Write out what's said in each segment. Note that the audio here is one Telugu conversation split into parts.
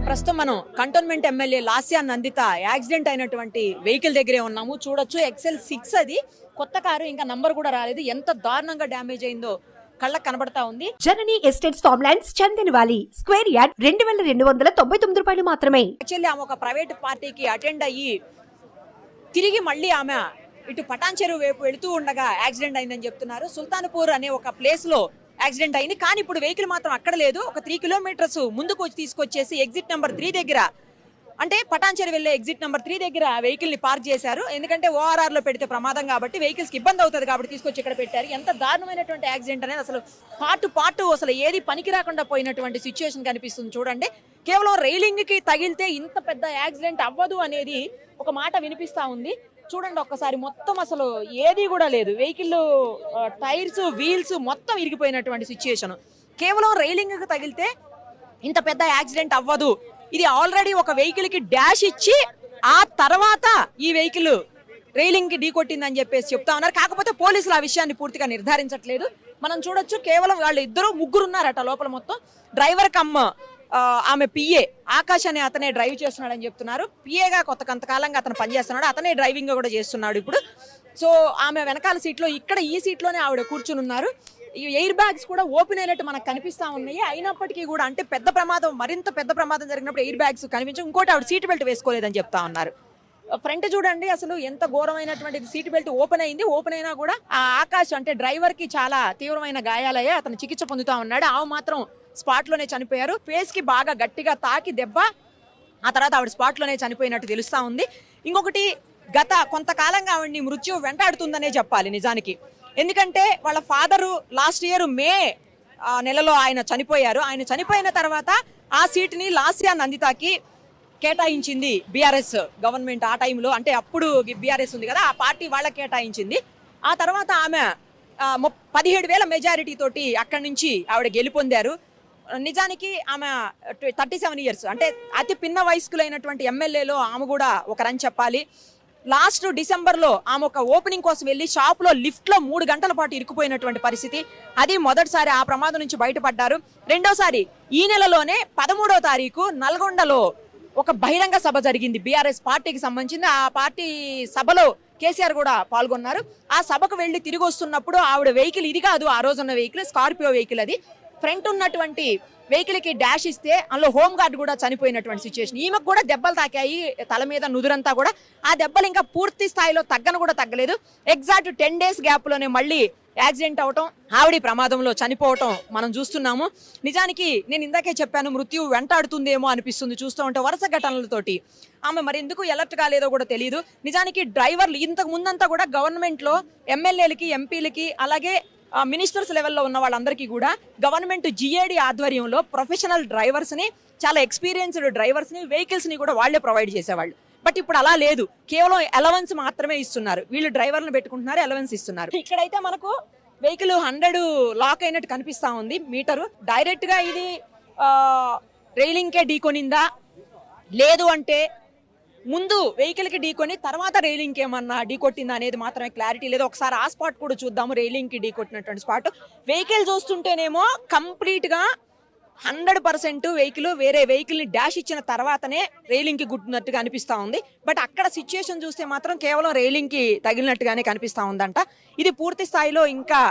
ప్రస్తుతం మనం cantonment MLA Lasya Nanditha accident అయినటువంటి వెహికల్ దగ్గరే ఉన్నాము. చూడొచ్చు XL6 అది కొత్త కారు, ఇంకా నంబర్ కూడా రాలేదు. ఎంత దారుణంగా డ్యామేజ్ అయిందో కళ్ళకు కనబడతా ఉంది. జననీ ఎస్టేట్స్ ఫార్మ్లాండ్స్ చందనవాలి స్క్వేర్ యార్డ్ 2299 మాత్రమే. యాక్చువల్లీ ఆమె ఒక ప్రైవేట్ పార్టీకి అటెండ్ అయ్యి తిరిగి మళ్ళీ ఆమె ఇటు పటాన్ చెరువు వైపు వెళుతూ ఉండగా యాక్సిడెంట్ అయిందని చెప్తున్నారు. సుల్తాన్పూర్ అనే ఒక ప్లేస్ లో యాక్సిడెంట్ అయింది. కానీ ఇప్పుడు వెహికల్ మాత్రం అక్కడ లేదు. ఒక 3 కిలోమీటర్స్ ముందుకు తీసుకొచ్చేసి ఎగ్జిట్ నెంబర్ 3 దగ్గర, అంటే పటాన్ చెరువు వెళ్ళే ఎగ్జిట్ నెంబర్ 3 దగ్గర వెహికల్ ని పార్క్ చేశారు. ఎందుకంటే ORR లో పెడితే ప్రమాదం కాబట్టి, వెహికల్స్ కి ఇబ్బంది అవుతుంది కాబట్టి తీసుకొచ్చి ఇక్కడ పెట్టారు. ఎంత దారుణమైనటువంటి యాక్సిడెంట్ అనేది, అసలు పాటు అసలు ఏది పనికి రాకుండా పోయినటువంటి సిచ్యువేషన్ కనిపిస్తుంది. చూడండి, కేవలం రైలింగ్ కి తగిలితే ఇంత పెద్ద యాక్సిడెంట్ అవ్వదు అనేది ఒక మాట వినిపిస్తా ఉంది. చూడండి ఒక్కసారి, మొత్తం అసలు ఏది కూడా లేదు. వెహికల్ టైర్స్, వీల్స్ మొత్తం ఇరిగిపోయినటువంటి సిచ్యువేషన్. కేవలం రైలింగ్ కి తగిలితే ఇంత పెద్ద యాక్సిడెంట్ అవ్వదు. ఇది ఆల్రెడీ ఒక వెహికల్ కి డాష్ ఇచ్చి ఆ తర్వాత ఈ వెహికల్ రైలింగ్ కి ఢీకొట్టిందని చెప్పేసి చెప్తా ఉన్నారు. కాకపోతే పోలీసులు ఆ విషయాన్ని పూర్తిగా నిర్ధారించట్లేదు. మనం చూడొచ్చు, కేవలం వాళ్ళు ముగ్గురు ఉన్నారట లోపల. మొత్తం డ్రైవర్ కమ్ ఆమె పిఏ ఆకాష్ అనే అతనే డ్రైవ్ చేస్తున్నాడని చెప్తున్నారు. పిఏగా కొంతకాలంగా అతను పనిచేస్తున్నాడు, అతనే డ్రైవింగ్ కూడా చేస్తున్నాడు ఇప్పుడు. సో ఆమె వెనకాల సీట్లో, ఇక్కడ ఈ సీట్లోనే ఆవిడ కూర్చుని ఉన్నారు. ఈ ఎయిర్ బ్యాగ్స్ కూడా ఓపెన్ అయినట్టు మనకు కనిపిస్తా ఉన్నాయి. అయినప్పటికీ కూడా, అంటే పెద్ద ప్రమాదం, మరింత పెద్ద ప్రమాదం జరిగినప్పుడు ఎయిర్ బ్యాగ్స్ కనిపించవు. ఇంకోటి, ఆవిడ సీట్ బెల్ట్ వేసుకోలేదని చెప్తా ఉన్నారు. ఫ్రంట్ చూడండి, అసలు ఎంత ఘోరమైనటువంటి సీట్ బెల్ట్ ఓపెన్ అయింది. ఓపెన్ అయినా కూడా ఆ ఆకాష్ అంటే డ్రైవర్ కి చాలా తీవ్రమైన గాయాలయ్యాయి. అతను చికిత్స పొందుతా ఉన్నాడు. ఆమె మాత్రం స్పాట్ లోనే చనిపోయారు. ఫేస్ కి బాగా గట్టిగా తాకి దెబ్బ, ఆ తర్వాత ఆవిడ స్పాట్ లోనే చనిపోయినట్టు తెలుస్తా ఉంది. ఇంకొకటి, గత కొంతకాలంగా ఆవిడ్ని మృత్యు వెంటాడుతుందనే చెప్పాలి నిజానికి. ఎందుకంటే వాళ్ళ ఫాదరు లాస్ట్ ఇయర్ మే నెలలో ఆయన చనిపోయారు. ఆయన చనిపోయిన తర్వాత ఆ సీట్ని లాస్యా నందితకి కేటాయించింది బీఆర్ఎస్ గవర్నమెంట్. ఆ టైంలో, అంటే అప్పుడు బీఆర్ఎస్ ఉంది కదా, ఆ పార్టీ వాళ్ళకి కేటాయించింది. ఆ తర్వాత ఆమె 17,000 మెజారిటీ తోటి అక్కడి నుంచి ఆవిడ గెలుపొందారు. నిజానికి ఆమె 37 ఇయర్స్, అంటే అతి పిన్న వయస్కులైనటువంటి ఎమ్మెల్యేలో ఆమె కూడా ఒకరని చెప్పాలి. లాస్ట్ డిసెంబర్లో ఆమె ఒక ఓపెనింగ్ కోసం వెళ్ళి షాప్లో లిఫ్ట్లో 3 గంటల పాటు ఇరుక్కుపోయినటువంటి పరిస్థితి. అది మొదటిసారి ఆ ప్రమాదం నుంచి బయటపడ్డారు. రెండోసారి ఈ నెలలోనే 13వ తారీఖు నల్గొండలో ఒక బహిరంగ సభ జరిగింది బీఆర్ఎస్ పార్టీకి సంబంధించింది. ఆ పార్టీ సభలో కేసీఆర్ కూడా పాల్గొన్నారు. ఆ సభకు వెళ్లి తిరిగి వస్తున్నప్పుడు ఆవిడ వెహికల్ ఇది కాదు, ఆ రోజున్న వెహికల్ స్కార్పియో వెహికల్. అది ఫ్రంట్ ఉన్నటువంటి వెహికల్ కి డాష్ ఇస్తే అందులో హోమ్ గార్డ్ కూడా చనిపోయినటువంటి సిచ్యువేషన్. ఈమెకు కూడా దెబ్బలు తాకాయి, తల మీద నుదురంతా కూడా. ఆ దెబ్బలు ఇంకా పూర్తి స్థాయిలో తగ్గలేదు. ఎగ్జాక్ట్ 10 days గ్యాప్ లోనే మళ్ళీ యాక్సిడెంట్ అవటం, ఆవిడ ప్రమాదంలో చనిపోవటం మనం చూస్తున్నాము. నిజానికి నేను ఇందాకే చెప్పాను, మృత్యు వెంటాడుతుందేమో అనిపిస్తుంది చూస్తూ ఉంటే వరుస ఘటనలతోటి. ఆమె మరి ఎందుకు ఎలర్ట్ కాలేదో కూడా తెలియదు. నిజానికి డ్రైవర్లు ఇంతకు ముందంతా కూడా గవర్నమెంట్ లో ఎమ్మెల్యేలకి, ఎంపీలకి, అలాగే మినిస్టర్స్ లెవెల్లో ఉన్న వాళ్ళందరికీ కూడా గవర్నమెంట్ GAD ఆధ్వర్యంలో ప్రొఫెషనల్ డ్రైవర్స్ ని, చాలా ఎక్స్పీరియన్స్డ్ డ్రైవర్స్ ని, వెహికల్స్ ని కూడా వాళ్లే ప్రొవైడ్ చేసేవాళ్ళు. బట్ ఇప్పుడు అలా లేదు, కేవలం అలవెన్స్ మాత్రమే ఇస్తున్నారు. వీళ్ళు డ్రైవర్లను పెట్టుకుంటున్నారు, అలవెన్స్ ఇస్తున్నారు. ఇక్కడైతే మనకు వెహికల్ 100 లాక్ అయినట్టు కనిపిస్తా ఉంది మీటరు. డైరెక్ట్ గా ఇది రైలింగ్ కే ఢీకొనిందా, లేదు అంటే ముందు వెహికల్ కి ఢీకొని తర్వాత రైలింగ్ ఏమన్నా ఢీకొట్టిందా అనేది మాత్రమే క్లారిటీ లేదు. ఒకసారి ఆ స్పాట్ కూడా చూద్దాము, రైలింగ్ కి ఢీకొట్టినటువంటి స్పాట్. వెహికల్ చూస్తుంటేనేమో కంప్లీట్ గా 100% వెహికల్ వేరే వెహికల్ ని డాష్ ఇచ్చిన తర్వాతనే రైలింగ్ కి గుట్టినట్టుగా అనిపిస్తా ఉంది. బట్ అక్కడ సిచ్యుయేషన్ చూస్తే మాత్రం కేవలం రైలింగ్ కి తగిలినట్టుగానే కనిపిస్తా ఉందంట. ఇది పూర్తి స్థాయిలో ఇంకా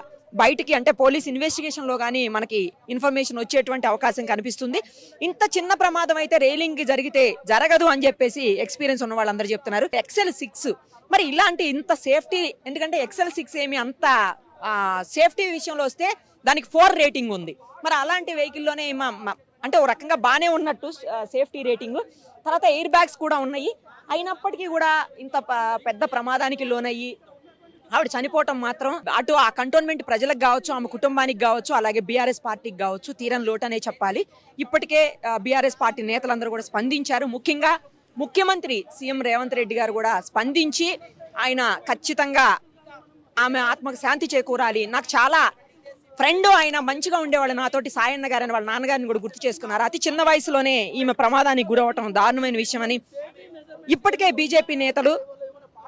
బయటికి, అంటే పోలీస్ ఇన్వెస్టిగేషన్ లో కానీ మనకి ఇన్ఫర్మేషన్ వచ్చేటువంటి అవకాశం కనిపిస్తుంది. ఇంత చిన్న ప్రమాదం అయితే రైలింగ్ జరిగితే జరగదు అని చెప్పేసి ఎక్స్పీరియన్స్ ఉన్న వాళ్ళందరూ చెప్తున్నారు. XL6 మరి ఇలాంటి ఇంత సేఫ్టీ, ఎందుకంటే XL6 ఏమి అంత సేఫ్టీ విషయంలో వస్తే దానికి 4 రేటింగ్ ఉంది. మరి అలాంటి వెహికల్లోనే అంటే ఒక రకంగా బాగానే ఉన్నట్టు సేఫ్టీ రేటింగ్, తర్వాత ఎయిర్ బ్యాగ్స్ కూడా ఉన్నాయి. అయినప్పటికీ కూడా ఇంత పెద్ద ప్రమాదానికి లోనయ్యి ఆవిడ చనిపోవటం మాత్రం అటు ఆ కంటోన్మెంట్ ప్రజలకు కావచ్చు, ఆమె కుటుంబానికి కావచ్చు, అలాగే బీఆర్ఎస్ పార్టీకి కావచ్చు తీరని లోటనే చెప్పాలి. ఇప్పటికే బీఆర్ఎస్ పార్టీ నేతలందరూ కూడా స్పందించారు. ముఖ్యంగా ముఖ్యమంత్రి సీఎం రేవంత్ రెడ్డి గారు కూడా స్పందించి ఆయన ఖచ్చితంగా ఆమె ఆత్మకు శాంతి చేకూరాలి, నాకు చాలా ఫ్రెండ్ ఆయన మంచిగా ఉండేవాళ్ళు నాతోటి సాయన్న గారని వాళ్ళ నాన్నగారిని కూడా గుర్తు చేసుకున్నారు. అతి చిన్న వయసులోనే ఈమె ప్రమాదానికి గురవటం దారుణమైన విషయం అని ఇప్పటికే బీజేపీ నేతలు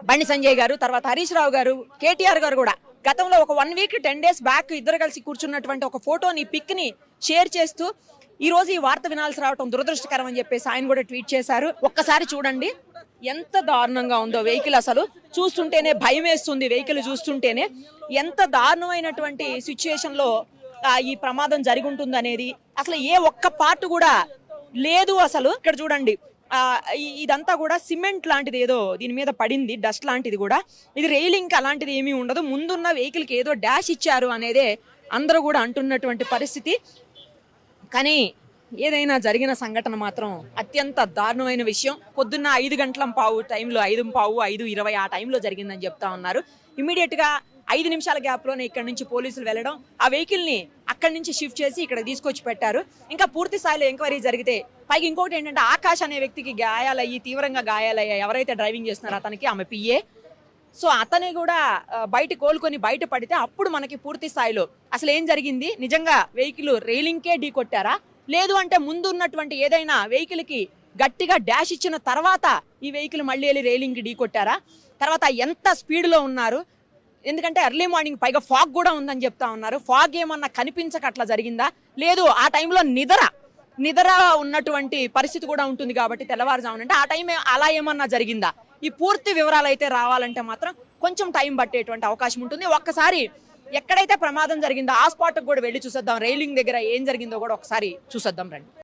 బండి సంజయ్ గారు, తర్వాత హరీష్ రావు గారు, కేటీఆర్ గారు కూడా గతంలో ఒక 1 వీక్ 10 days బ్యాక్ ఇద్దరు కలిసి కూర్చున్నటువంటి ఒక ఫోటోని, పిక్ ని షేర్ చేస్తూ ఈ రోజు ఈ వార్త వినాల్సి రావడం దురదృష్టకరం అని చెప్పేసి ఆయన కూడా ట్వీట్ చేశారు. ఒక్కసారి చూడండి ఎంత దారుణంగా ఉందో వెహికల్, అసలు చూస్తుంటేనే భయం వేస్తుంది. వెహికల్ చూస్తుంటేనే ఎంత దారుణమైనటువంటి సిచ్యుయేషన్ లో ఈ ప్రమాదం జరిగి ఉంటుంది అనేది, అసలు ఏ ఒక్క పార్ట్ కూడా లేదు. అసలు ఇక్కడ చూడండి, ఇదంతా కూడా సిమెంట్ లాంటిది ఏదో దీని మీద పడింది, డస్ట్ లాంటిది కూడా. ఇది రైలింగ్ అలాంటిది ఏమీ ఉండదు, ముందున్న వెహికల్ కి ఏదో డాష్ ఇచ్చారు అనేదే అందరూ కూడా అంటున్నటువంటి పరిస్థితి. కానీ ఏదైనా జరిగిన సంఘటన మాత్రం అత్యంత దారుణమైన విషయం. పొద్దున్న 5:15 టైంలో, 5:15, 5:20 ఆ టైంలో జరిగిందని చెప్తా ఉన్నారు. ఇమీడియట్ గా 5 నిమిషాల గ్యాప్ లోనే ఇక్కడ నుంచి పోలీసులు వెళ్ళడం, ఆ వెహికల్ ని అక్కడి నుంచి షిఫ్ట్ చేసి ఇక్కడ తీసుకొచ్చి పెట్టారు. ఇంకా పూర్తి స్థాయిలో ఎంక్వైరీ జరిగితే, పైకి ఇంకోటి ఏంటంటే ఆకాష్ అనే వ్యక్తికి గాయాలయ్యి, తీవ్రంగా గాయాలయ్యాయి. ఎవరైతే డ్రైవింగ్ చేస్తున్నారో అతనికి, ఆమె పిఏ. సో అతని కూడా బయట కోలుకొని బయట పడితే అప్పుడు మనకి పూర్తి స్థాయిలో అసలు ఏం జరిగింది, నిజంగా వెహికల్ రైలింగ్కే ఢీ కొట్టారా, లేదు అంటే ముందు ఉన్నటువంటి ఏదైనా వెహికల్ కి గట్టిగా డాష్ ఇచ్చిన తర్వాత ఈ వెహికల్ మళ్ళీ వెళ్ళి రైలింగ్ ఢీ కొట్టారా, తర్వాత ఎంత స్పీడ్ లో ఉన్నారు, ఎందుకంటే ఎర్లీ మార్నింగ్ పైగా ఫాగ్ కూడా ఉందని చెప్తా ఉన్నారు. ఫాగ్ ఏమన్నా కనిపించక అట్లా జరిగిందా, లేదు ఆ టైంలో నిద్ర ఉన్నటువంటి పరిస్థితి కూడా ఉంటుంది కాబట్టి తెల్లవారుజామునంటే ఆ టైం అలా ఏమన్నా జరిగిందా, ఈ పూర్తి వివరాలు అయితే రావాలంటే మాత్రం కొంచెం టైం పట్టేటువంటి అవకాశం ఉంటుంది. ఒక్కసారి ఎక్కడైతే ప్రమాదం జరిగిందో ఆ స్పాట్కి కూడా వెళ్ళి చూసేద్దాం, రైలింగ్ దగ్గర ఏం జరిగిందో కూడా ఒకసారి చూసేద్దాం రండి.